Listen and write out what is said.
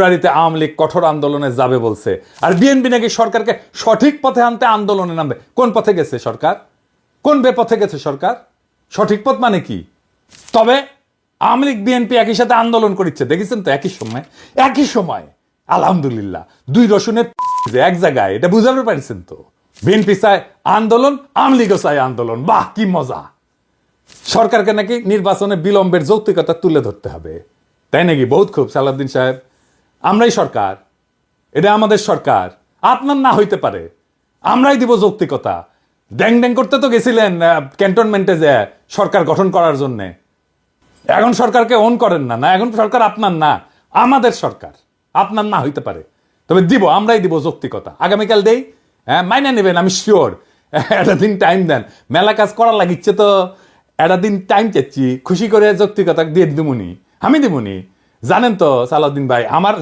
ফেব্রুয়ারিতে আওয়ামী লীগ কঠোর আন্দোলনে যাবে বলছে, আর বিএনপি নাকি সরকারকে সঠিক পথে আনতে আন্দোলনে নামবে। কোন পথে গেছে সরকার? কোন বেপথে গেছে সরকার? সঠিক পথ মানে কি? তবে আওয়ামী লীগ বিএনপি একই সাথে আন্দোলন করিচ্ছে, দেখেছেন তো? একই সময় আলহামদুলিল্লাহ দুই রসুনের এক জায়গায়, এটা বুঝাতে পারছেন তো? বিএনপি চায় আন্দোলন, আওয়ামী লীগও চায় আন্দোলন। বাহ, কি মজা! সরকারকে নাকি নির্বাচনে বিলম্বের যৌক্তিকতা তুলে ধরতে হবে, তাই নাকি? বহুত খুব সালাউদ্দিন সাহেব, আমরাই সরকার, এটা আমাদের সরকার, আপনার না হইতে পারে, আমরাই দিব যৌক্তিকতা। ড্যাং ড্যাং করতে তো গেছিলেন ক্যান্টনমেন্টে যে সরকার গঠন করার জন্যে। এখন সরকারকে অন করেন না, এখন সরকার আপনার না, আমাদের সরকার। আপনার না হইতে পারে, তবে দিব, আমরাই দিব যৌক্তিকতা। আগামীকাল দেই, হ্যাঁ, মাইনে নেবেন, আমি শিওর। একটা দিন টাইম দেন, মেলা কাজ করার লাগিচ্ছে তো, একটা দিন টাইম চাচ্ছি, খুশি করে যৌক্তিকতা দিয়ে দিবনি, আমি দিবনি। জানেন তো সালাউদ্দিন ভাই, আমার